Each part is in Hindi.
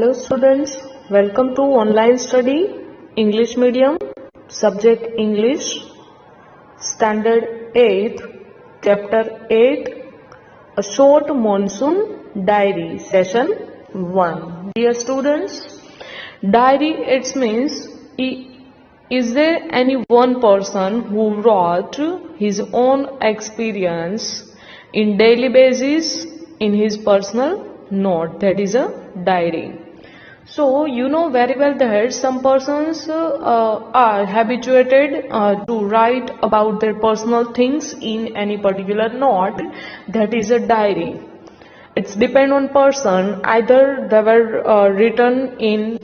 Hello students, welcome to online study, English medium, subject English, standard 8th, chapter 8, a short monsoon diary, session 1. Dear students, diary it means is there any one person who wrote his own experience in daily basis in his personal note, that is a diary. So you know very well that some persons are habituated to write about their personal things in any particular note, that is a diary. It's depend on person, either they were written in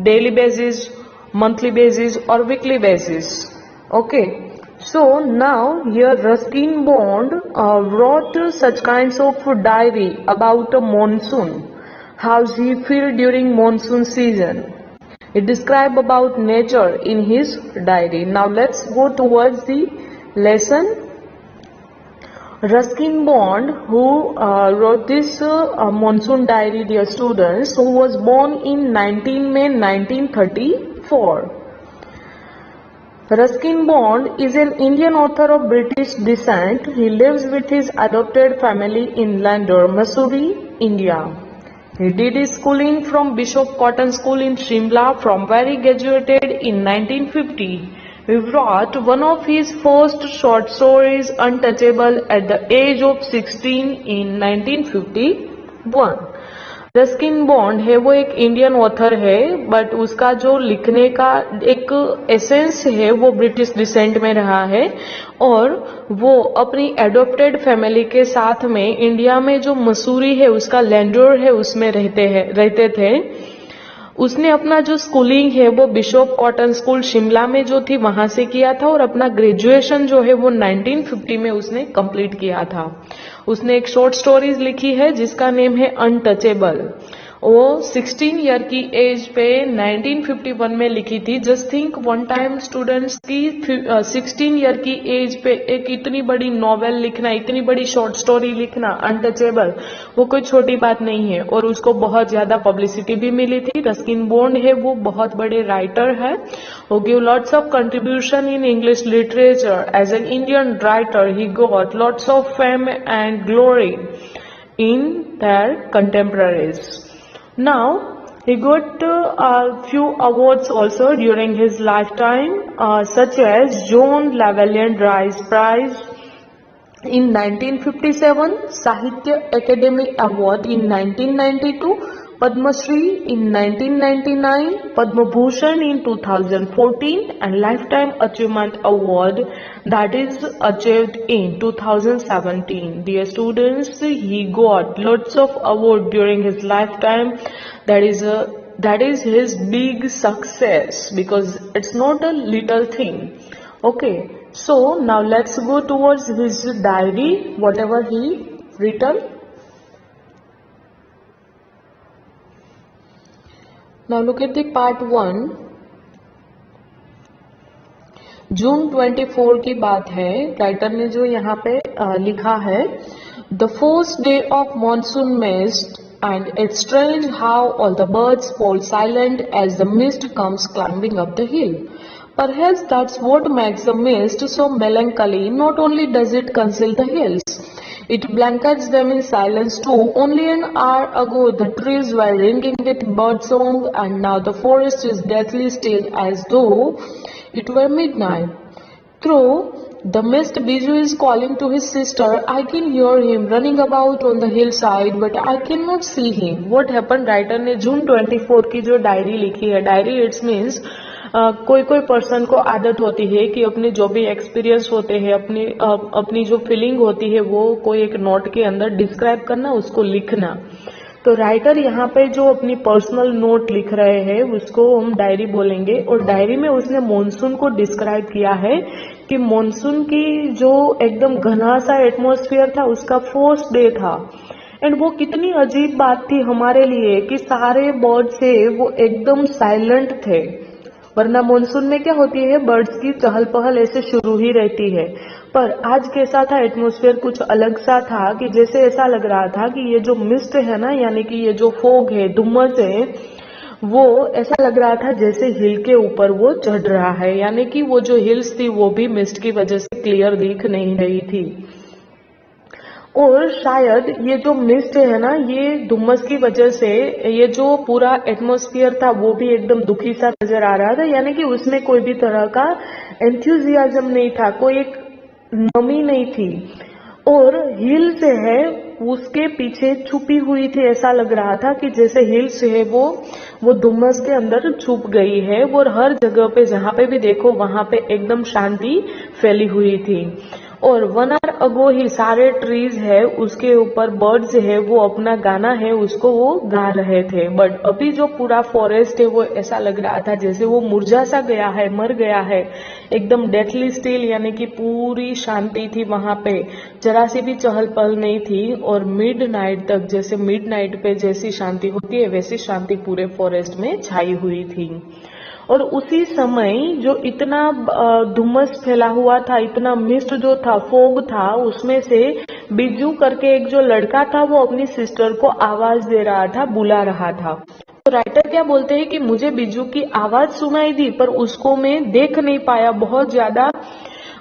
daily basis, monthly basis or weekly basis. Okay. So now here Ruskin Bond wrote such kinds of diary about a monsoon, how he feel during monsoon season. He described about nature in his diary. Now let's go towards the lesson. Ruskin Bond, who wrote this monsoon diary, dear students, who was born in 19 May 1934. Ruskin Bond is an Indian author of British descent. He lives with his adopted family in Landour, Missouri, India. He did his schooling from Bishop Cotton School in Shimla, from where he graduated in 1950. He wrote one of his first short stories, Untouchable, at the age of 16 in 1951. Ruskin bond है वो एक इंडियन ऑथर है, बट उसका जो लिखने का एक एसेंस है वो ब्रिटिश डिसेंट में रहा है और वो अपनी एडॉप्टेड फैमिली के साथ में इंडिया में जो मसूरी है उसका लैंडोर है उसमें रहते थे। उसने अपना जो स्कूलिंग है वो बिशप कॉटन स्कूल शिमला में जो थी वहां से किया था और अपना ग्रेजुएशन जो है वो 1950 में उसने कंप्लीट किया था। उसने एक शॉर्ट स्टोरीज लिखी है जिसका नेम है अनटचेबल। वो 16 ईयर की एज पे 1951 में लिखी थी। Just think one time students की 16 ईयर की एज पे एक इतनी बड़ी नॉवेल लिखना, इतनी बड़ी शॉर्ट स्टोरी लिखना, अनटचेबल, वो कोई छोटी बात नहीं है और उसको बहुत ज्यादा पब्लिसिटी भी मिली थी। रस्किन बॉन्ड है वो बहुत बड़े राइटर है। Who give lots of contribution in English literature. As an Indian writer, he got lots of fame and glory in their contemporaries. Now, he got a few awards also during his lifetime, such as John Llewellyn Rice Prize in 1957, Sahitya Academy Award in 1992, Padma Shri in 1999, Padma Bhushan in 2014 and Lifetime Achievement Award that is achieved in 2017. Dear students, he got lots of awards during his lifetime. That is his big success because it's not a little thing. Okay, so now let's go towards his diary, whatever he written. Now look at the part 1. जून 24 की बात है। राइटर ने जो यहाँ पे लिखा है, The first day of monsoon mist and it's strange how all the birds fall silent as the mist comes climbing up the hill. Perhaps that's what makes the mist so melancholy. Not only does it conceal the hills, it blankets them in silence too. Only an hour ago the trees were ringing with birdsong and now the forest is deathly still as though it were midnight. Through the mist, Biju is calling to his sister. I can hear him running about on the hillside but I cannot see him. What happened? Writer ने जून 24 की जो डायरी लिखी है, डायरी इट्स मीन्स कोई पर्सन को आदत होती है कि अपने जो भी एक्सपीरियंस होते हैं, अपनी जो फीलिंग होती है वो कोई एक नोट के अंदर डिस्क्राइब करना, उसको लिखना। तो राइटर यहाँ पे जो अपनी पर्सनल नोट लिख रहे हैं उसको हम डायरी बोलेंगे और डायरी में उसने मॉनसून को डिस्क्राइब किया है कि मॉनसून की जो एकदम घना सा एटमॉस्फेयर था उसका फर्स्ट डे था एंड वो कितनी अजीब बात थी हमारे लिए कि सारे बर्ड से वो एकदम साइलेंट थे। वरना मॉनसून में क्या होती है, बर्ड्स की चहल पहल ऐसे शुरू ही रहती है, पर आज कैसा था, एटमॉस्फेयर कुछ अलग सा था कि जैसे ऐसा लग रहा था कि ये जो मिस्ट है ना, यानी कि ये जो फॉग है, धुम्मस है, वो ऐसा लग रहा था जैसे हिल के ऊपर वो चढ़ रहा है, यानी कि वो जो हिल्स थी वो भी मिस्ट की वजह से क्लियर दिख नहीं रही थी। और शायद ये जो मिस्ट है ना, ये धुम्मस की वजह से ये जो पूरा एटमॉस्फेयर था वो भी एकदम दुखी सा नजर आ रहा था, यानी कि उसमें कोई भी तरह का एंथुजियाज्म नहीं था, कोई एक नमी नहीं थी। और हिल्स है उसके पीछे छुपी हुई थी, ऐसा लग रहा था कि जैसे हिल्स है वो धुम्मस के अंदर छुप गई है। और हर जगह पे जहां पे भी देखो वहां पे एकदम शांति फैली हुई थी। और 1 आवर अगो ही सारे ट्रीज है उसके ऊपर बर्ड्स है वो अपना गाना है उसको वो गा रहे थे। बट अभी जो पूरा फॉरेस्ट है वो ऐसा लग रहा था जैसे वो मुरझा सा गया है, मर गया है, एकदम डेथली स्टिल, यानी कि पूरी शांति थी वहां पे, जरा सी भी चहल पहल नहीं थी। और मिड नाइट तक, जैसे मिड नाइट पे जैसी शांति होती है वैसी शांति पूरे फॉरेस्ट में छाई हुई थी। और उसी समय जो इतना धुम्मस फैला हुआ था, इतना मिस्ट जो था, फोग था, उसमें से बिज्जू करके एक जो लड़का था वो अपनी सिस्टर को आवाज दे रहा था, बुला रहा था। तो राइटर क्या बोलते हैं कि मुझे बिज्जू की आवाज सुनाई दी पर उसको मैं देख नहीं पाया, बहुत ज्यादा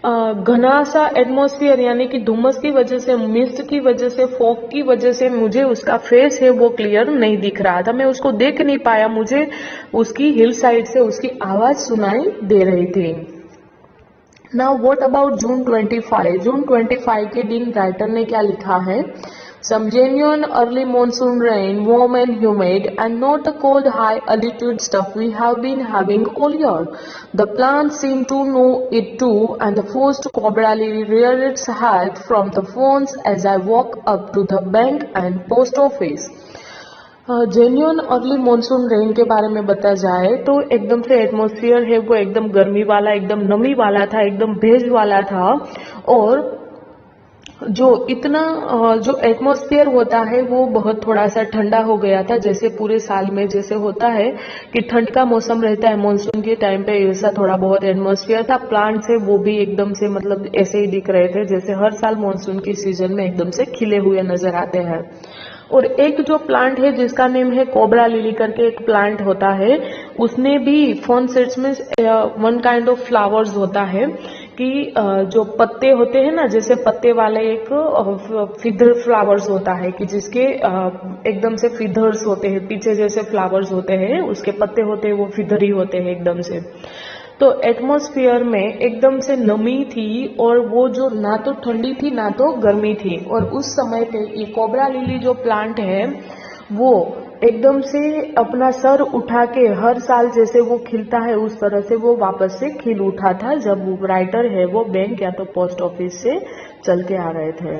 घना सा एटमॉस्फेयर, यानी कि धुम्मस की वजह से, मिस्ट की वजह से, फॉग की वजह से मुझे उसका फेस है वो क्लियर नहीं दिख रहा था, मैं उसको देख नहीं पाया, मुझे उसकी हिल साइड से उसकी आवाज सुनाई दे रही थी। नाउ व्हाट अबाउट जून 25? जून 25 के दिन राइटर ने क्या लिखा है? Some genuine early monsoon rain, warm and humid, and not the cold high altitude stuff we have been having all year. The plants seem to know it too, and the first cobra lily reared its head from the ferns as I walk up to the bank and post office. Genuine early monsoon rain के बारे में बताया जाए तो एकदम से एटमॉस्फेयर है वो एकदम गर्मी वाला, एकदम नमी वाला था, एकदम भेज वाला था। और जो इतना जो एटमॉस्फेयर होता है वो बहुत थोड़ा सा ठंडा हो गया था, जैसे पूरे साल में जैसे होता है कि ठंड का मौसम रहता है मॉनसून के टाइम पे, ऐसा थोड़ा बहुत एटमॉस्फेयर था। प्लांट्स है वो भी एकदम से मतलब ऐसे ही दिख रहे थे जैसे हर साल मॉनसून की सीजन में एकदम से खिले हुए नजर आते हैं। और एक जो प्लांट है जिसका नेम है कोबरा लिली करके एक प्लांट होता है, उसने भी फॉन सीड्स में वन काइंड ऑफ फ्लावर्स होता है कि जो पत्ते होते हैं ना, जैसे पत्ते वाले एक फिदर फ्लावर्स होता है कि जिसके एकदम से फिदर्स होते हैं, पीछे जैसे फ्लावर्स होते हैं, उसके पत्ते होते हैं वो फिदरी होते हैं एकदम से। तो एटमॉस्फेयर में एकदम से नमी थी और वो जो ना तो ठंडी थी ना तो गर्मी थी। और उस समय पे ये कोबरा लिली जो प्लांट है वो एकदम से अपना सर उठा के हर साल जैसे वो खिलता है उस तरह से वो वापस से खिल उठा था जब वो राइटर है वो बैंक या तो पोस्ट ऑफिस से चल के आ रहे थे।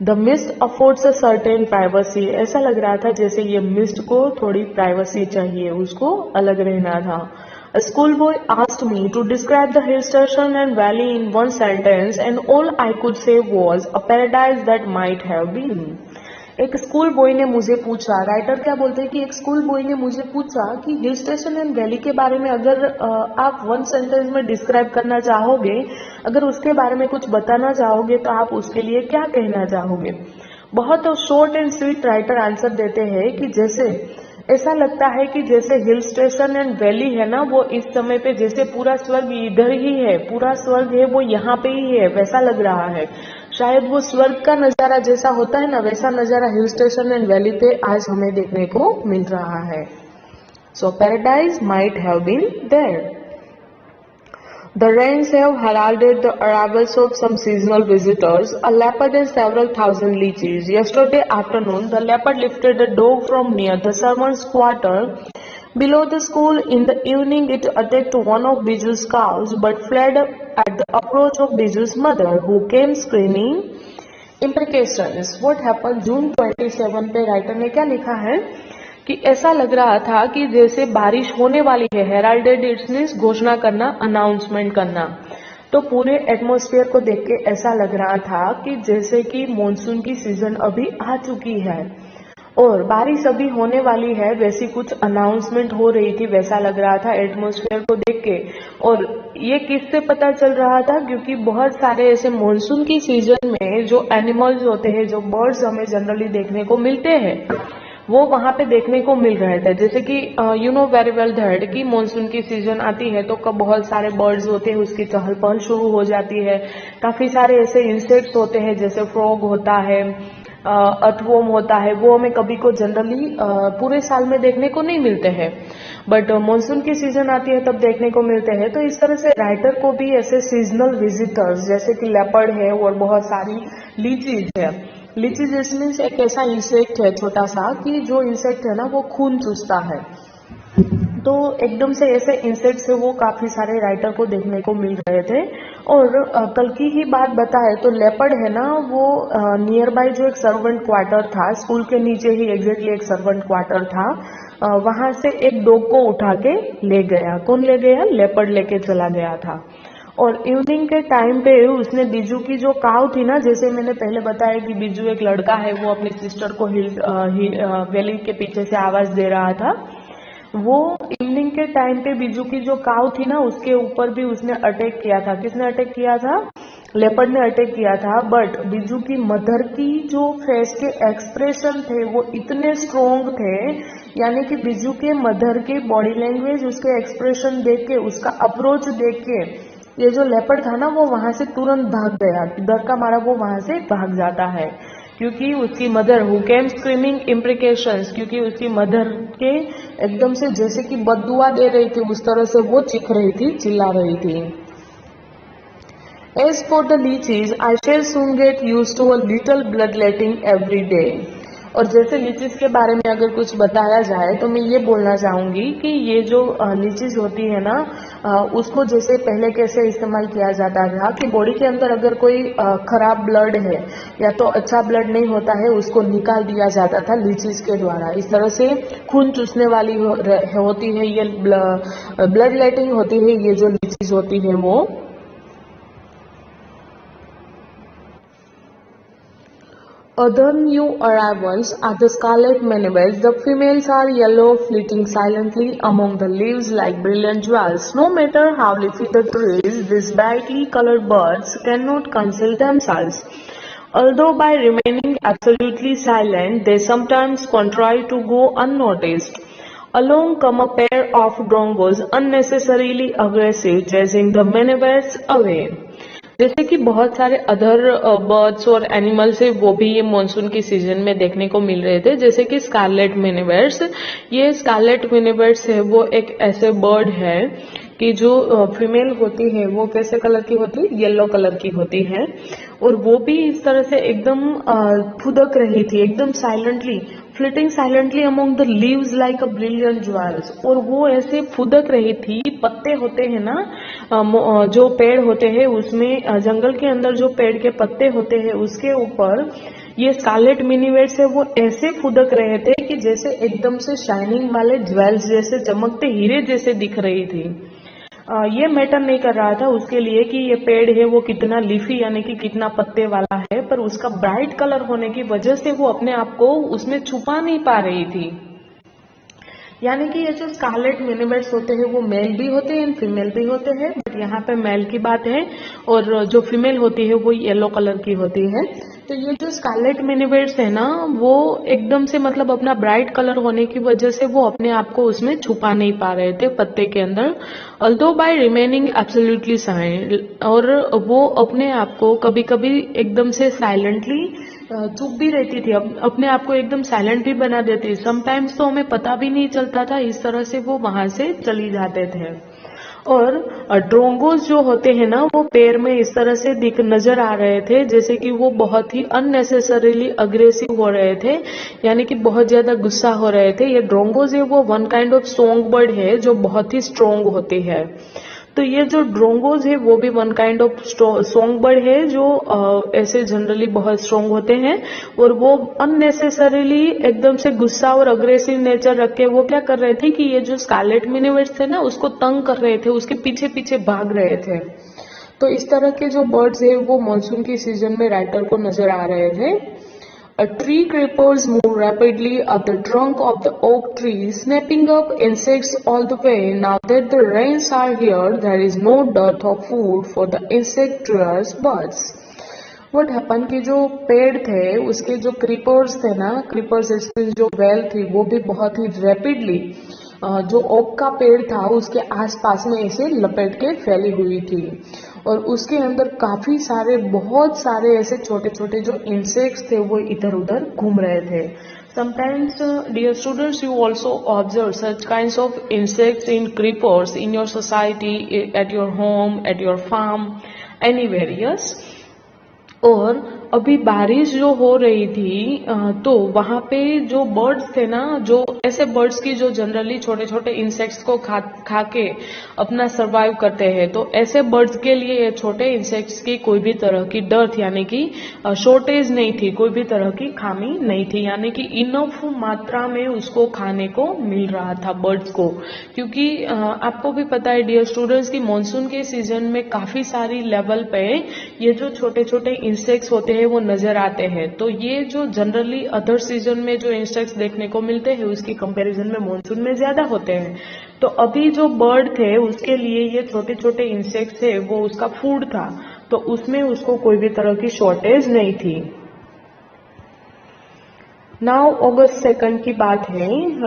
The mist affords a certain privacy, ऐसा लग रहा था जैसे ये मिस्ट को थोड़ी प्राइवेसी चाहिए, उसको अलग रहना था। A schoolboy asked me to describe the hill station and valley in one sentence and all I could say was a paradise that might have been. एक स्कूल बॉय ने मुझे पूछा, राइटर क्या बोलते हैं कि एक स्कूल बॉय ने मुझे पूछा कि हिल स्टेशन एंड वैली के बारे में अगर आप वन सेंटेंस में डिस्क्राइब करना चाहोगे, अगर उसके बारे में कुछ बताना चाहोगे तो आप उसके लिए क्या कहना चाहोगे? बहुत short and sweet writer answer देते हैं कि जैसे ऐसा लगता है कि जैसे हिल स्टेशन एंड वैली है ना, वो इस समय पे जैसे पूरा स्वर्ग इधर ही है, पूरा स्वर्ग है वो यहाँ पे ही है, वैसा लग रहा है। शायद वो स्वर्ग का नजारा जैसा होता है ना, वैसा नजारा हिल स्टेशन एंड वैली पे आज हमें देखने को मिल रहा है। So paradise might have been there. The rains have heralded the arrivals of some seasonal visitors, a leopard and several thousand lychees. Yesterday afternoon, the leopard lifted a dog from near the servants' quarter below the school. In the evening, it attacked one of Biju's cows, but fled at the approach of Biju's mother, who came screaming. Implications. What happened? June 27 पे राइटर ने क्या लिखा है कि ऐसा लग रहा था कि जैसे बारिश होने वाली है। हेराल्डेड इट्स मींस घोषणा करना, अनाउंसमेंट करना। तो पूरे एटमॉस्फेयर को देख के ऐसा लग रहा था कि जैसे कि मॉनसून की सीजन अभी आ चुकी है। और बारिश अभी होने वाली है वैसी कुछ अनाउंसमेंट हो रही थी, वैसा लग रहा था एटमॉस्फेयर को देख के। और ये किससे पता चल रहा था, क्योंकि बहुत सारे ऐसे मानसून की सीजन में जो एनिमल्स होते हैं, जो बर्ड्स हमें जनरली देखने को मिलते हैं, वो वहां पे देखने को मिल रहे थे। जैसे कि you know very well that कि मानसून की सीजन आती है तो कब बहुत सारे बर्ड्स होते हैं, उसकी चहल पहल शुरू हो जाती है। काफी सारे ऐसे इंसेक्ट्स होते हैं, जैसे फ्रॉग होता है, अर्थवॉर्म होता है, वो हमें कभी को जनरली पूरे साल में देखने को नहीं मिलते हैं, बट मानसून की सीजन आती है तब देखने को मिलते हैं। तो इस तरह से राइटर को भी ऐसे सीजनल विजिटर्स जैसे कि लेपर्ड है और बहुत सारी लीचीज है। लीचीज मीन्स एक ऐसा इंसेक्ट है छोटा सा कि जो इंसेक्ट है ना वो खून चूसता है। तो एकदम से ऐसे इंसेक्ट से वो काफी सारे राइटर को देखने को मिल रहे थे। और कल की ही बात बताए तो लेपर्ड है ना, वो नियर बाय जो एक सर्वेंट क्वार्टर था, स्कूल के नीचे ही एग्जैक्टली एक सर्वेंट क्वार्टर था, वहां से एक डॉग को उठा के ले गया। कौन ले गया? लेपर्ड लेके चला गया था। और इवनिंग के टाइम पे उसने बीजू की जो काव थी ना, जैसे मैंने पहले बताया कि बीजू एक लड़का है, वो अपनी सिस्टर को वैली के पीछे से आवाज दे रहा था। वो इवनिंग के टाइम पे बीजू की जो काव थी ना, उसके ऊपर भी उसने अटैक किया था। किसने अटैक किया था? लेपर्ड ने अटैक किया था। बट बीजू की मदर की जो फेस के एक्सप्रेशन थे वो इतने स्ट्रोंग थे, यानी कि बीजू के मदर के बॉडी लैंग्वेज, उसके एक्सप्रेशन देख के, उसका अप्रोच देख के ये जो लेपर्ड था ना वो वहां से तुरंत भाग गया। डर का मारा वो वहां से भाग जाता है, क्योंकि उसकी मदर हु केम स्क्रीमिंग इम्प्रिकेशंस, क्योंकि उसकी मदर के एकदम से जैसे कि बददुआ दे रही थी उस तरह से वो चीख रही थी, चिल्ला रही थी। As for the leeches, I shall soon get used to a little bloodletting every day. और जैसे लीचीज के बारे में अगर कुछ बताया जाए तो मैं ये बोलना चाहूंगी कि ये जो लीचीज होती है ना, उसको जैसे पहले कैसे इस्तेमाल किया जाता था कि बॉडी के अंदर अगर कोई खराब ब्लड है या तो अच्छा ब्लड नहीं होता है, उसको निकाल दिया जाता था लीचीज के द्वारा। इस तरह से खून चूसने वाली होती है ये, ब्लड लेटिंग होती है ये जो लीचीज होती है वो। Other new arrivals are the scarlet manabees. The females are yellow, flitting silently among the leaves like brilliant jewels. No matter how leafy the trees, these brightly colored birds cannot conceal themselves. Although by remaining absolutely silent, they sometimes contrive to go unnoticed. Along come a pair of drongos, unnecessarily aggressive, chasing the manabees away. जैसे कि बहुत सारे अदर बर्ड्स और एनिमल्स है वो भी ये मानसून की सीजन में देखने को मिल रहे थे, जैसे कि स्कारलेट मिनीबर्ड्स। ये स्कारलेट मिनीबर्ड्स है वो एक ऐसे बर्ड है कि जो फीमेल होती है वो कैसे कलर की होती है? येलो कलर की होती है। और वो भी इस तरह से एकदम फुदक रही थी, एकदम silently, flitting silently among the leaves like a brilliant jewels. और वो ऐसे फुदक रही थी, पत्ते होते हैं ना, जो पेड़ होते हैं उसमें, जंगल के अंदर जो पेड़ के पत्ते होते हैं उसके ऊपर ये स्कारलेट मिनीबर्ड्स है वो ऐसे फुदक रहे थे कि जैसे एकदम से शाइनिंग वाले ज्वेल्स जैसे, चमकते हीरे जैसे दिख रही थी। ये मैटर नहीं कर रहा था उसके लिए कि ये पेड़ है वो कितना लीफी यानी कि कितना पत्ते वाला है, पर उसका ब्राइट कलर होने की वजह से वो अपने आप को उसमें छुपा नहीं पा रही थी। यानी कि ये जो स्कारलेट मिनीबर्ड्स होते हैं वो मेल भी होते हैं, फीमेल भी होते हैं, बट यहाँ पे मेल की बात है, और जो फीमेल होती है वो येलो कलर की होती है। तो ये जो स्कारलेट मिनीबर्ड्स है ना, वो एकदम से मतलब अपना ब्राइट कलर होने की वजह से वो अपने आप को उसमें छुपा नहीं पा रहे थे पत्ते के अंदर। Although by remaining absolutely silent, और वो अपने आप को कभी कभी एकदम से साइलेंटली चुप भी रहती थी, अपने आप को एकदम साइलेंट भी बना देती। समटाइम्स तो हमें पता भी नहीं चलता था, इस तरह से वो वहां से चली जाते थे। और ड्रोंगोस जो होते हैं ना, वो पेड़ में इस तरह से दिख नजर आ रहे थे जैसे कि वो बहुत ही अननेसेसरीली अग्रेसिव हो रहे थे, यानी कि बहुत ज्यादा गुस्सा हो रहे थे। ये ड्रोंगोस है वो one kind of song bird है जो बहुत ही स्ट्रोंग होती है। तो ये जो ड्रोंगोस है वो भी one kind of song bird है जो ऐसे जनरली बहुत स्ट्रोंग होते हैं, और वो अननेसेसरीली एकदम से गुस्सा और अग्रेसिव नेचर रख के वो क्या कर रहे थे कि ये जो स्कारलेट मिनीबर्ड्स थे ना उसको तंग कर रहे थे, उसके पीछे पीछे भाग रहे थे। तो इस तरह के जो बर्ड्स है वो मानसून की सीजन में राइटर को नजर आ रहे थे। A tree creepers move rapidly up the trunk of the oak tree, snapping up insects all the way. Now that the rains are here, there is no dearth of food for the insectivorous birds. What happened कि जो पेड़ थे उसके जो क्रीपर्स थे ना, क्रीपर्स इसकी जो वेल थी वो भी बहुत ही रैपिडली जो ओक का पेड़ था उसके आसपास में ऐसे लपेट के फैली हुई थी और उसके अंदर काफी सारे बहुत सारे ऐसे छोटे छोटे जो इंसेक्ट्स थे वो इधर उधर घूम रहे थे. Sometimes, dear students, you also observe such kinds of insects in creepers in your society, at your home, at your farm, anywhere. Yes. और अभी बारिश जो हो रही थी तो वहां पे जो बर्ड्स थे ना, जो ऐसे बर्ड्स की जो जनरली छोटे छोटे इंसेक्ट्स को खा के अपना सरवाइव करते हैं, तो ऐसे बर्ड्स के लिए ये छोटे इंसेक्ट्स की कोई भी तरह की डर्थ यानी कि शॉर्टेज नहीं थी, कोई भी तरह की खामी नहीं थी, यानी कि इनफ मात्रा में उसको खाने को मिल रहा था बर्ड्स को. क्योंकि आपको भी पता है डियर स्टूडेंट्स की मानसून के सीजन में काफी सारी लेवल पे ये जो छोटे छोटे इंसेक्ट्स होते हैं वो नजर आते हैं. तो ये जो जनरली अदर सीजन में जो इंसेक्ट्स देखने को मिलते हैं उसकी कंपैरिजन में मानसून में ज्यादा होते हैं. तो अभी जो बर्ड थे उसके लिए ये छोटे छोटे इंसेक्ट्स थे वो उसका फूड था, तो उसमें उसको कोई भी तरह की शॉर्टेज नहीं थी. नाउ अगस्त 2 की बात है.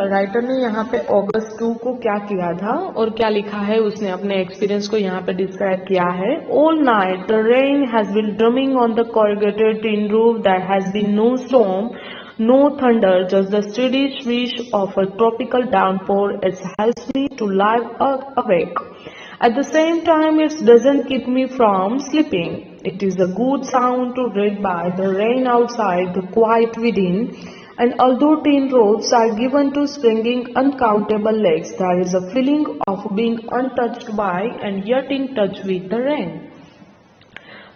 राइटर ने यहाँ पे अगस्त 2 को क्या किया था और क्या लिखा है, उसने अपने एक्सपीरियंस को यहाँ पे डिस्क्राइब किया है. All night the rain has been drumming on the corrugated tin roof. There has been no storm, no thunder, just the steady swish of a tropical downpour. It helps me to lie awake. At the same time, it doesn't keep me from sleeping. It is a good sound to read by, the rain outside, the quiet within. And although tin roofs are given to springing uncountable lakes, there is a feeling of being untouched by and yet in touch with the rain.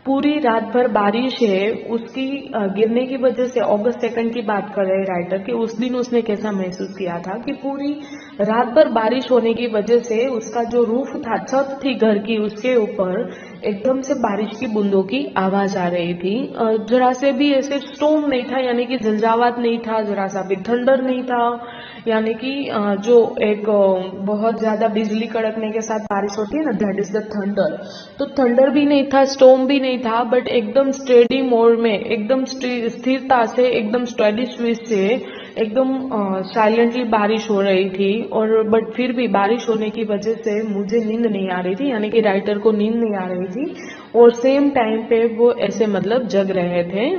पूरी रात भर बारिश है, उसकी गिरने की वजह से अगस्त 2 की बात कर रहे राइटर कि उस दिन उसने कैसा महसूस किया था कि पूरी रात भर बारिश होने की वजह से उसका जो रूफ था, छत थी घर की, उसके ऊपर एकदम से बारिश की बूंदों की आवाज आ रही थी. जरा से भी ऐसे स्टॉर्म नहीं था, यानी कि झंझावात नहीं था, जरा सा भी थंडर नहीं था, यानी कि जो एक बहुत ज्यादा बिजली कड़कने के साथ बारिश होती है ना, दैट इज द थंडर. तो थंडर भी नहीं था, स्टॉर्म भी नहीं था, बट एकदम स्टेडी मोड में, एकदम स्थिरता से, एकदम स्टेडी स्विच से एकदम साइलेंटली बारिश हो रही थी. और बट फिर भी बारिश होने की वजह से मुझे नींद नहीं आ रही थी, यानी कि राइटर को नींद नहीं आ रही थी, और सेम टाइम पे वो ऐसे मतलब जग रहे थे,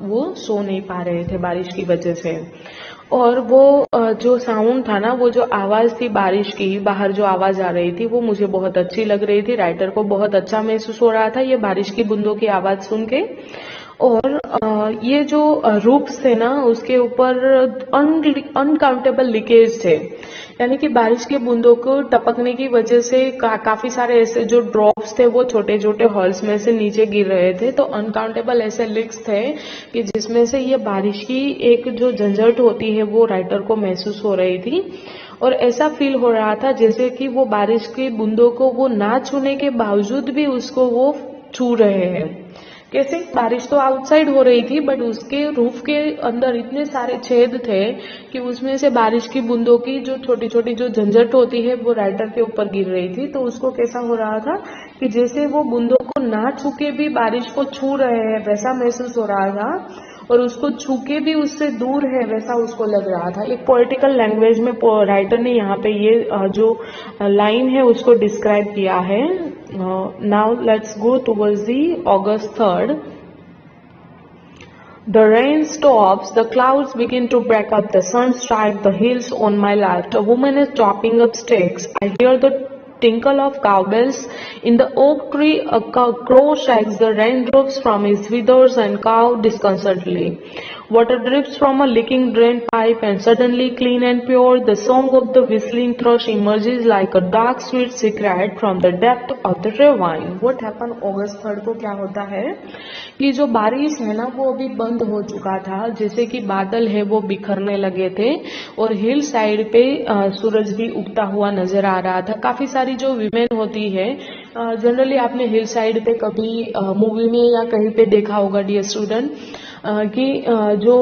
वो सो नहीं पा रहे थे बारिश की वजह से. और वो जो साउंड था ना, वो जो आवाज थी बारिश की, बाहर जो आवाज आ रही थी, वो मुझे बहुत अच्छी लग रही थी. राइटर को बहुत अच्छा महसूस हो रहा था ये बारिश की बूंदों की आवाज सुन के. और ये जो रूफ्स थे ना, उसके ऊपर अनकाउंटेबल लीकेज थे, यानी कि बारिश के बूंदों को टपकने की वजह से काफी सारे ऐसे जो ड्रॉप्स थे वो छोटे छोटे हॉल्स में से नीचे गिर रहे थे. तो अनकाउंटेबल ऐसे लीक्स थे कि जिसमें से ये बारिश की एक जो झंझट होती है वो राइटर को महसूस हो रही थी. और ऐसा फील हो रहा था जैसे कि वो बारिश की बूंदों को वो ना छूने के बावजूद भी उसको वो छू रहे हैं. कैसे? बारिश तो आउटसाइड हो रही थी, बट उसके रूफ के अंदर इतने सारे छेद थे कि उसमें से बारिश की बूंदों की जो छोटी छोटी जो झंझट होती है वो राइटर के ऊपर गिर रही थी. तो उसको कैसा हो रहा था कि जैसे वो बूंदों को ना छू के भी बारिश को छू रहे हैं वैसा महसूस हो रहा था, और उसको छू के भी उससे दूर है वैसा उसको लग रहा था. एक पोएटिकल लैंग्वेज में राइटर ने यहाँ पे ये जो लाइन है उसको डिस्क्राइब किया है. Now let's go towards the August 3rd. The rain stops, the clouds begin to break up, the sun strikes the hills on my left. A woman is chopping up sticks. I hear the tinkle of cowbells. In the oak tree, a crow shakes the raindrops from his withers and cow disconsolately. Water drips from a leaking drain pipe and suddenly clean and pure. The song of the whistling thrush emerges like a dark sweet secret from the depth of the ravine. What happened August 3rd को क्या होता है कि जो बारिश है ना वो अभी बंद हो चुका था, जैसे कि बादल है वो बिखरने लगे थे और हिल साइड पे सूरज भी उगता हुआ नजर आ रहा था. काफी सारी जो विमेन होती है, जनरली आपने हिल साइड पे कभी मूवी में या कहीं पे देखा होगा डियर स्टूडेंट, कि जो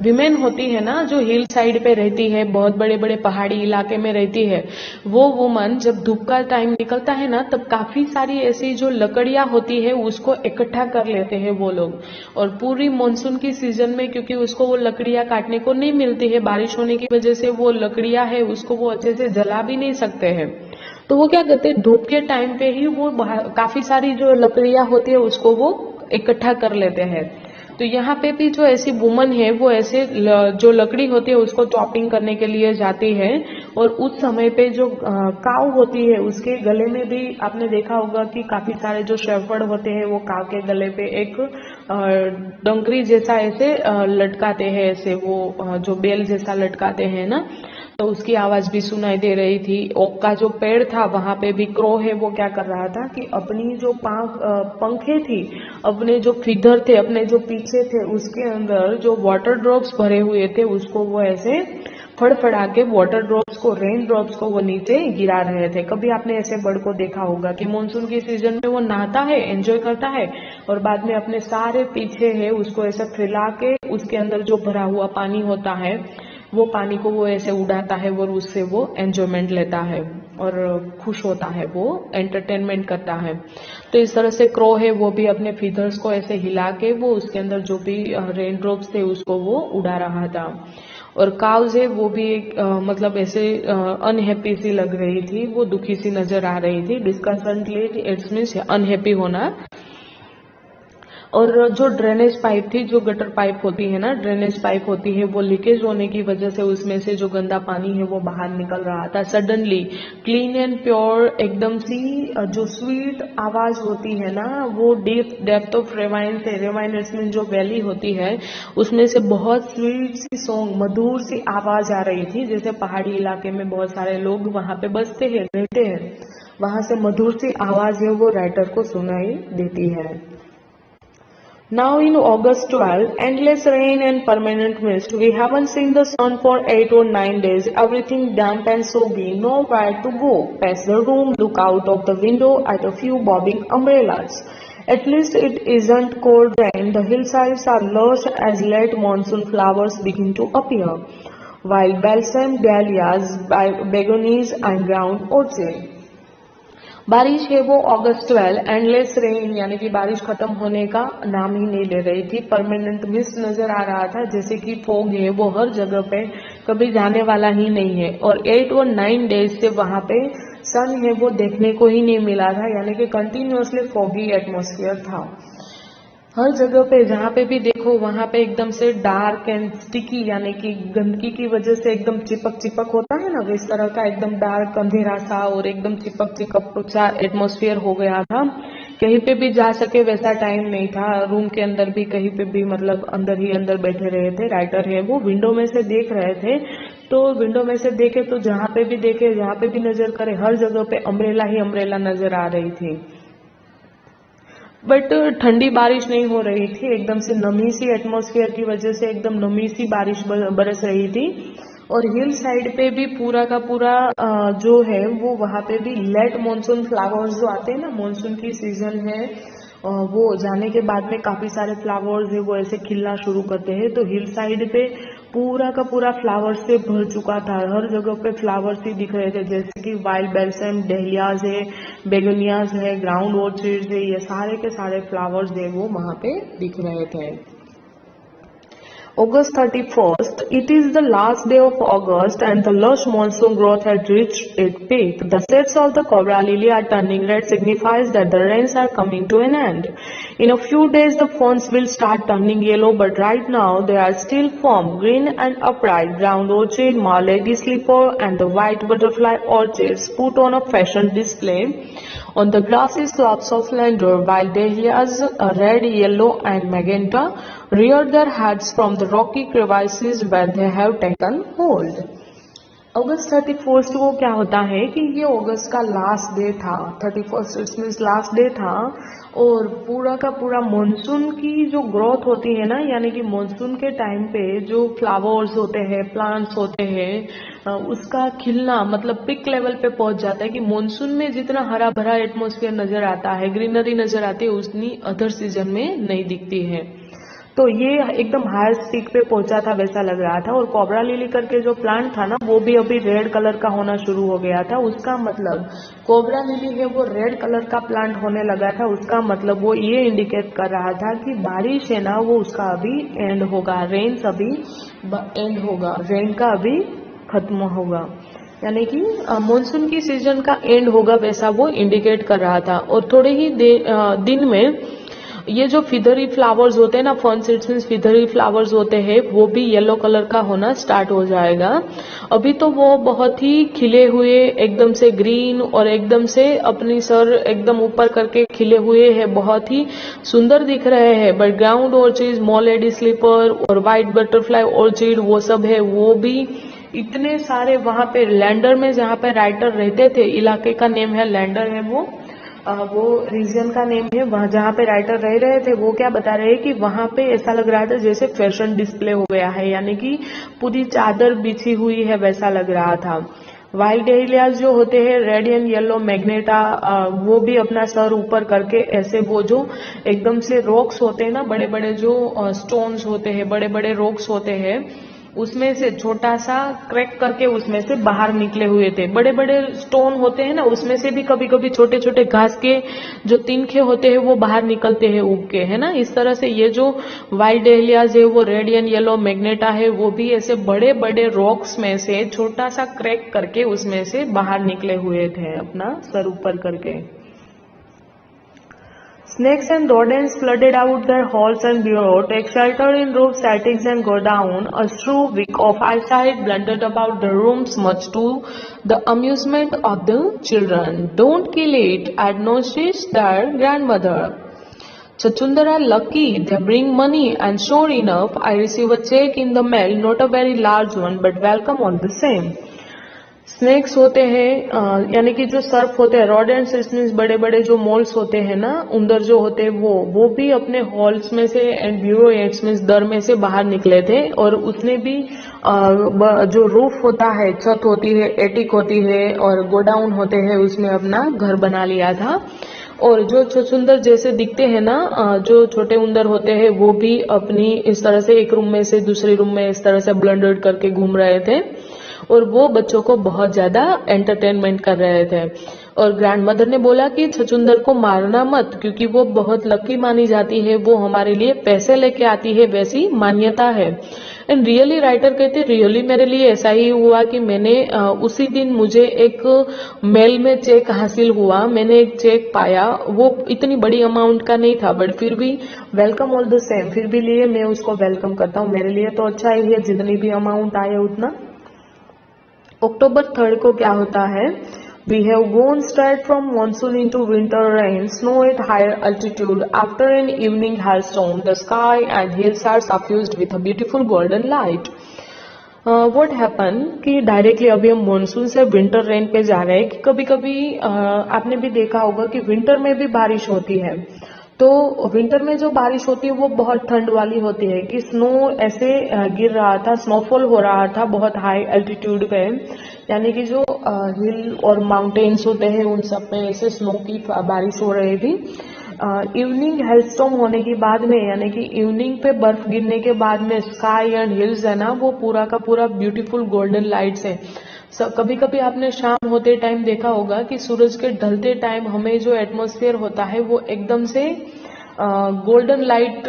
विमेन होती है ना, जो हिल साइड पे रहती है, बहुत बड़े बड़े पहाड़ी इलाके में रहती है, वो वुमन जब धूप का टाइम निकलता है ना, तब काफी सारी ऐसी जो लकड़ियां होती है उसको इकट्ठा कर लेते हैं वो लोग। और पूरी मानसून की सीजन में, क्योंकि उसको वो लकड़ियां काटने को नहीं मिलती है, बारिश होने की वजह से वो लकड़ियां है उसको वो अच्छे से जला भी नहीं सकते हैं, तो वो क्या करते हैं, धूप के टाइम पे ही वो काफी सारी जो लकड़ियां होती है उसको वो इकट्ठा कर लेते हैं। तो यहाँ पे भी जो ऐसी वुमन है वो ऐसे जो लकड़ी होती है उसको चॉपिंग करने के लिए जाती है। और उस समय पे जो काव होती है उसके गले में भी आपने देखा होगा कि काफी सारे जो शेफर्ड होते हैं वो काव के गले पे एक डंकरी जैसा ऐसे लटकाते हैं, ऐसे वो जो बेल जैसा लटकाते हैं ना, तो उसकी आवाज भी सुनाई दे रही थी। ओक का जो पेड़ था वहां पे भी क्रो है वो क्या कर रहा था कि अपनी जो पंखे थी, अपने जो फिदर थे, अपने जो पीछे थे, उसके अंदर जो वाटर ड्रॉप्स भरे हुए थे उसको वो ऐसे फड़फड़ा के वाटर ड्रॉप्स को, रेन ड्रॉप्स को वो नीचे गिरा रहे थे। कभी आपने ऐसे बर्ड को देखा होगा कि मानसून की सीजन में वो नहाता है, एंजॉय करता है, और बाद में अपने सारे पीछे है उसको ऐसे फैला के उसके अंदर जो भरा हुआ पानी होता है वो पानी को वो ऐसे उड़ाता है और उससे वो एंजॉयमेंट लेता है और खुश होता है, वो एंटरटेनमेंट करता है। तो इस तरह से क्रो है वो भी अपने फीदर्स को ऐसे हिला के वो उसके अंदर जो भी रेन ड्रॉप्स थे उसको वो उड़ा रहा था। और काउज है वो भी एक मतलब ऐसे अनहैप्पी सी लग रही थी, वो दुखी सी नजर आ रही थी। डिस्कसेंटली इट्स मीन्स अनहैप्पी होना। और जो ड्रेनेज पाइप थी, जो गटर पाइप होती है ना, ड्रेनेज पाइप होती है, वो लीकेज होने की वजह से उसमें से जो गंदा पानी है वो बाहर निकल रहा था। सडनली क्लीन एंड प्योर एकदम सी जो स्वीट आवाज होती है ना, वो डीप डेप्थ ऑफ रेवाइन से, रेवाइन में जो वैली होती है उसमें से बहुत स्वीट सी सॉन्ग, मधुर सी आवाज आ रही थी। जैसे पहाड़ी इलाके में बहुत सारे लोग वहां पे बसते हैं, रहते हैं, वहां से मधुर सी आवाज है वो राइटर को सुनाई देती है। Now in August 12, endless rain and permanent mist. We haven't seen the sun for 8 or 9 days. Everything damp and soggy. Nowhere to go. Pass the room, look out of the window at a few bobbing umbrellas. At least it isn't cold rain. The hillsides are lush as late monsoon flowers begin to appear. While balsam, dahlias, begonias and ground orchid. बारिश है वो अगस्त 12, एंडलेस रेन यानी कि बारिश खत्म होने का नाम ही नहीं ले रही थी। परमानेंट मिस्ट नजर आ रहा था, जैसे कि फॉग है वो हर जगह पे कभी जाने वाला ही नहीं है। और 8 और 9 डेज से वहां पे सन है वो देखने को ही नहीं मिला था, यानी कि कंटिन्यूअसली फॉगी एटमॉस्फेयर था। हर जगह पे जहाँ पे भी देखो वहां पे एकदम से डार्क एंड स्टिकी, यानी कि गंदगी की वजह से एकदम चिपक चिपक होता है ना, इस तरह का एकदम डार्क अंधेरा सा और एकदम चिपक चिपक सा एटमॉस्फेयर हो गया था। कहीं पे भी जा सके वैसा टाइम नहीं था। रूम के अंदर भी कहीं पे भी मतलब अंदर ही अंदर बैठे रहे थे। राइटर है वो विंडो में से देख रहे थे, तो विंडो में से देखे तो जहाँ पे भी देखे, जहाँ पे भी नजर करे, हर जगह पे अम्ब्रेला ही अम्ब्रेला नजर आ रही थी। बट ठंडी बारिश नहीं हो रही थी, एकदम से नमी सी एटमॉस्फेयर की वजह से एकदम नमी सी बारिश बरस रही थी। और हिल साइड पे भी पूरा का पूरा जो है वो वहां पे भी लेट मॉनसून फ्लावर्स जो आते हैं ना, मॉनसून की सीजन है वो जाने के बाद में काफी सारे फ्लावर्स है वो ऐसे खिलना शुरू करते हैं। तो हिल साइड पे पूरा का पूरा फ्लावर्स से भर चुका था, हर जगह पे फ्लावर्स ही दिख रहे थे, जैसे कि वाइल्ड बेल्सम, डेहलियाज है, बेगोनियाज है, ग्राउंड ऑर्चिड्स है, ये सारे के सारे फ्लावर्स है वो वहां पे दिख रहे थे। August 31st, it is the last day of August and the lush monsoon growth had reached its peak. The shades of the cobra lily are turning red, signifies that the rains are coming to an end. In a few days the ferns will start turning yellow, but right now they are still firm, green and upright. Ground orchid, Malay sleeper and the white butterfly orchids put on a fashion display on the grassy slopes of Landor, while dahlias, red, yellow and magenta, rear their heads from the rocky crevices where they have taken hold. August 31st को क्या होता है कि ये अगस्त का लास्ट डे था, 31st it's means last day था। और पूरा का पूरा मानसून की जो ग्रोथ होती है ना, यानी कि मानसून के टाइम पे जो फ्लावर्स होते हैं, प्लांट्स होते हैं, उसका खिलना मतलब पिक लेवल पे पहुंच जाता है। कि मानसून में जितना हरा भरा एटमॉस्फेयर नजर आता है, ग्रीनरी नजर आती है, उतनी अदर सीजन में नहीं दिखती है। तो ये एकदम हाई स्पीड पे पहुंचा था वैसा लग रहा था। और कोबरा लिली करके जो प्लांट था ना वो भी अभी रेड कलर का होना शुरू हो गया था। उसका मतलब कोबरा लिली है वो रेड कलर का प्लांट होने लगा था। उसका मतलब वो ये इंडिकेट कर रहा था कि बारिश है ना वो उसका अभी एंड होगा, रेन्स अभी एंड होगा, रेन का अभी खत्म होगा, यानी कि मानसून की सीजन का एंड होगा वैसा वो इंडिकेट कर रहा था। और थोड़े ही दिन में ये जो फिदरी फ्लावर्स होते हैं ना, फर्न सीड्स में फिदरी फ्लावर्स होते हैं, वो भी येलो कलर का होना स्टार्ट हो जाएगा। अभी तो वो बहुत ही खिले हुए, एकदम से ग्रीन और एकदम से अपनी सर एकदम ऊपर करके खिले हुए हैं, बहुत ही सुंदर दिख रहे हैं। But ground orchid, small lady slipper और व्हाइट बटरफ्लाई ऑर्चिड वो सब है, वो भी इतने सारे वहां पे लैंडर में, जहाँ पे राइटर रहते थे, इलाके का नेम है लैंडर है वो रीजन का नेम है। वहाँ जहाँ पे राइटर रह रहे थे वो क्या बता रहे हैं कि वहाँ पे ऐसा लग रहा था जैसे फैशन डिस्प्ले हो गया है, यानी कि पूरी चादर बिछी हुई है वैसा लग रहा था। वाइल्ड डेलियाज जो होते हैं, रेड एंड येलो मैग्नेटा, वो भी अपना सर ऊपर करके ऐसे, वो जो एकदम से रॉक्स होते हैं ना, बड़े बड़े जो स्टोन्स होते हैं, बड़े बड़े रॉक्स होते हैं, उसमें से छोटा सा क्रैक करके उसमें से बाहर निकले हुए थे। बड़े बड़े स्टोन होते हैं ना, उसमें से भी कभी कभी छोटे छोटे घास के जो तिनखे होते हैं वो बाहर निकलते हैं उग के, है ना। इस तरह से ये जो वाइल्ड डेलियाज है वो रेड एंड येलो मैग्नेटा है, वो भी ऐसे बड़े बड़े रॉक्स में से छोटा सा क्रैक करके उसमें से बाहर निकले हुए थे अपना सर ऊपर करके। Snakes and rodents flooded out their halls and bureaux, take shelter in roof attics and go down. A shrew weak of eyesight blundered about the rooms, much to the amusement of the children. Don't kill it, admonished their grandmother. Chachundara lucky, they bring money, and sure enough, I receive a check in the mail, not a very large one, but welcome all the same. Snakes होते हैं, यानी कि जो सर्फ होते हैं, रॉडेंट्स इसमें बड़े बड़े जो मोल्स होते हैं ना, उंदर जो होते हैं, वो भी अपने हॉल्स में से एंड ब्यूरो एट्स में दर में से बाहर निकले थे। और उसने भी जो रूफ होता है, छत होती है, एटिक होती है और गोडाउन होते हैं, उसमें अपना घर बना लिया था। और जो छछुंदर जैसे दिखते हैं ना, जो छोटे उंदर होते हैं, वो भी अपनी इस तरह से एक रूम में से दूसरे रूम में इस तरह से ब्लंडर्ड करके घूम रहे थे और वो बच्चों को बहुत ज्यादा एंटरटेनमेंट कर रहे थे। और ग्रैंड मदर ने बोला कि छछुंदर को मारना मत, क्योंकि वो बहुत लकी मानी जाती है, वो हमारे लिए पैसे लेके आती है, वैसी मान्यता है। एंड रियली, राइटर कहते रियली मेरे लिए ऐसा ही हुआ कि मैंने उसी दिन मुझे एक मेल में चेक हासिल हुआ, मैंने एक चेक पाया, वो इतनी बड़ी अमाउंट का नहीं था, बट फिर भी वेलकम ऑल द सेम, फिर भी लिए मैं उसको वेलकम करता हूँ। मेरे लिए तो अच्छा ही है, जितनी भी अमाउंट आए उतना। अक्टूबर 3 को क्या होता है? We have gone straight from monsoon into winter rain, snow at higher altitude. After an evening hailstorm, the sky and hills are suffused with a beautiful golden light. What happened कि डायरेक्टली अभी हम मानसून से विंटर रेन पे जा रहे हैं। कि कभी कभी आपने भी देखा होगा कि विंटर में भी बारिश होती है। तो विंटर में जो बारिश होती है वो बहुत ठंड वाली होती है, कि स्नो ऐसे गिर रहा था, स्नोफॉल हो रहा था बहुत हाई एल्टीट्यूड पे, यानी कि जो हिल और माउंटेन्स होते हैं उन सब पे ऐसे स्नो की बारिश हो रही थी। इवनिंग हेलस्टॉर्म होने के बाद में, यानी कि इवनिंग पे बर्फ गिरने के बाद में स्काई एंड हिल्स है ना, वो पूरा का पूरा ब्यूटीफुल गोल्डन लाइट्स है। कभी कभी आपने शाम होते टाइम देखा होगा कि सूरज के ढलते टाइम हमें जो एटमॉस्फेयर होता है वो एकदम से गोल्डन लाइट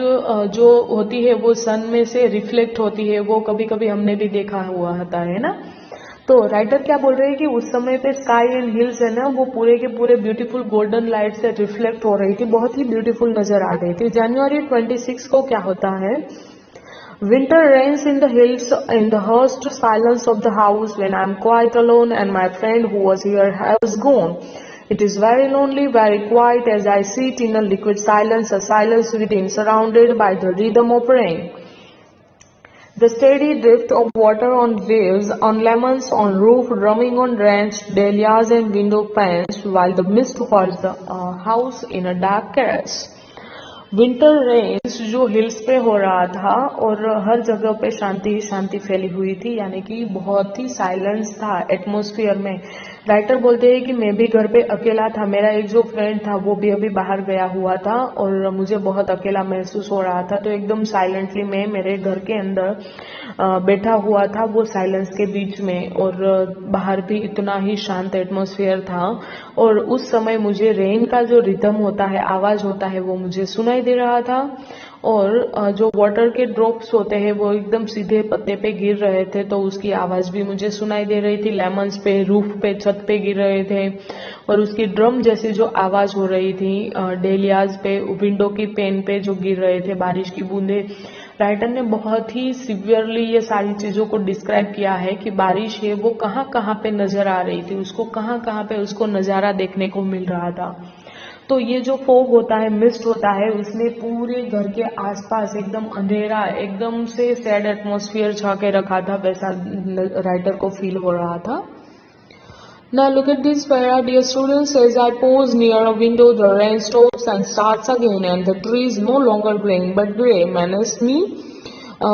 जो होती है वो सन में से रिफ्लेक्ट होती है, वो कभी कभी हमने भी देखा हुआ होता है ना। तो राइटर क्या बोल रहे हैं कि उस समय पे स्काई एंड हिल्स है ना, वो पूरे के पूरे ब्यूटीफुल गोल्डन लाइट से रिफ्लेक्ट हो रही थी, बहुत ही ब्यूटीफुल नजर आ रही थी। जनवरी 26 को क्या होता है? Winter reigns in the hills in the hushed silence of the house when I am quite alone and my friend who was here has gone. It is very lonely, very quiet as I sit in a liquid silence, a silence within surrounded by the rhythm of rain. The steady drift of water on waves, on lemons, on roof, drumming on drenched dahlias and window panes, while the mist was the house in a dark caress. Winter rains जो हिल्स पे हो रहा था और हर जगह पे शांति ही शांति फैली हुई थी, यानी कि बहुत ही साइलेंस था एटमॉस्फेयर में। राइटर बोलते हैं कि मैं भी घर पे अकेला था, मेरा एक जो फ्रेंड था वो भी अभी बाहर गया हुआ था और मुझे बहुत अकेला महसूस हो रहा था। तो एकदम साइलेंटली मैं मेरे घर के अंदर बैठा हुआ था वो साइलेंस के बीच में, और बाहर भी इतना ही शांत एटमॉस्फेयर था। और उस समय मुझे रेन का जो रिदम होता है, आवाज होता है, वो मुझे सुनाई दे रहा था। और जो वाटर के ड्रॉप्स होते हैं वो एकदम सीधे पत्ते पे गिर रहे थे, तो उसकी आवाज भी मुझे सुनाई दे रही थी। लेमन्स पे, रूफ पे, छत पे गिर रहे थे, और उसकी ड्रम जैसी जो आवाज हो रही थी डेलियाज पे, विंडो की पेन पे जो गिर रहे थे बारिश की बूंदे। राइटर ने बहुत ही सिवियरली ये सारी चीजों को डिस्क्राइब किया है कि बारिश है वो कहाँ कहाँ पे नजर आ रही थी, उसको कहाँ कहाँ पे उसको नजारा देखने को मिल रहा था। तो ये जो फॉग होता है, मिस्ट होता है, उसने पूरे घर के आसपास एकदम अंधेरा, एकदम से सैड एटमॉस्फेयर छा के रखा था, वैसा राइटर को फील हो रहा था। Now look at this para. Dear students, as I pause near a window, the rain stops and starts again, and the tree is no longer green but grey menace me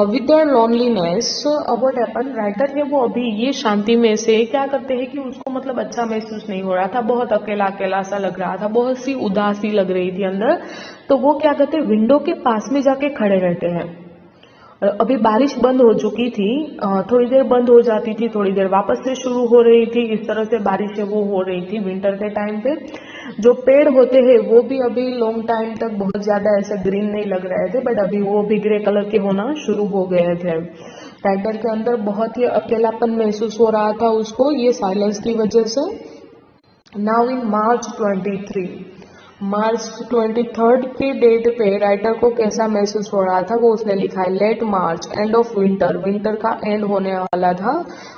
with their loneliness. What happened? Writer है वो अभी ये शांति में से क्या करते हैं कि उसको मतलब अच्छा महसूस नहीं हो रहा था, बहुत अकेला अकेला सा लग रहा था, बहुत सी उदासी लग रही थी अंदर। तो वो क्या करते हैं, विंडो के पास में जाके खड़े रहते हैं। अभी बारिश बंद हो चुकी थी, थोड़ी देर बंद हो जाती थी, थोड़ी देर वापस से शुरू हो रही थी, इस तरह से बारिश है वो हो रही थी विंटर के टाइम पे। जो पेड़ होते हैं वो भी अभी लॉन्ग टाइम तक बहुत ज्यादा ऐसे ग्रीन नहीं लग रहे थे, बट अभी वो भी ग्रे कलर के होना शुरू हो गए थे। राइटर के अंदर बहुत ही अकेलापन महसूस हो रहा था उसको, ये साइलेंस की वजह से। नाउ इन मार्च 23 की डेट पे राइटर को कैसा महसूस हो रहा था वो उसने लिखा है। Late March, end of winter, winter का एंड होने वाला था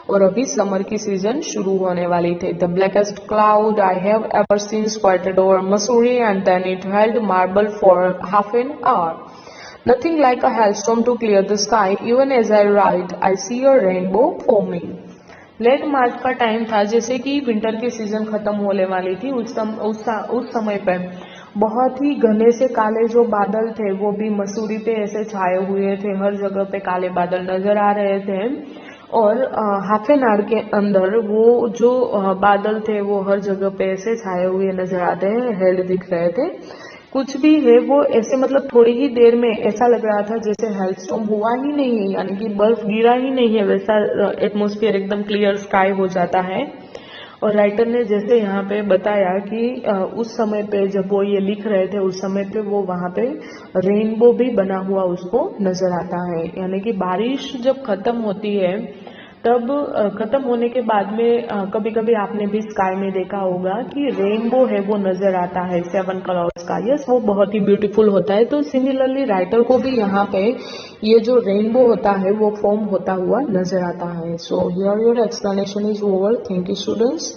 और अभी समर की सीजन शुरू होने वाली थी। The blackest cloud I have ever seen squatted over Mussoorie and then it hailed marble for half an hour. Nothing like a hailstorm to clear the sky. Even as I write, I see a rainbow forming. Late March का टाइम था, जैसे कि विंटर की सीजन खत्म होने वाली थी। उस समय पे बहुत ही घने से काले जो बादल थे वो भी मसूरी पे ऐसे छाए हुए थे, हर जगह पे काले बादल नजर आ रहे थे। और हाफ एन आवर के अंदर वो जो बादल थे वो हर जगह पे ऐसे छाए हुए नजर आते हैं, हेड दिख रहे थे। कुछ भी है वो ऐसे मतलब थोड़ी ही देर में ऐसा लग रहा था जैसे हेलस्टॉर्म हुआ ही नहीं है, यानी कि बर्फ गिरा ही नहीं है, वैसा एटमॉस्फेयर एकदम क्लियर स्काई हो जाता है। और राइटर ने जैसे यहाँ पे बताया कि उस समय पे जब वो ये लिख रहे थे उस समय पे वो वहां पे रेनबो भी बना हुआ उसको नजर आता है, यानी कि बारिश जब खत्म होती है तब खत्म होने के बाद में कभी कभी आपने भी स्काई में देखा होगा कि रेनबो है वो नजर आता है, 7 कलर्स का। यस, वो बहुत ही ब्यूटीफुल होता है। तो सिमिलरली राइटर को भी यहाँ पे ये जो रेनबो होता है वो फॉर्म होता हुआ नजर आता है। So here your explanation is over. Thank you students.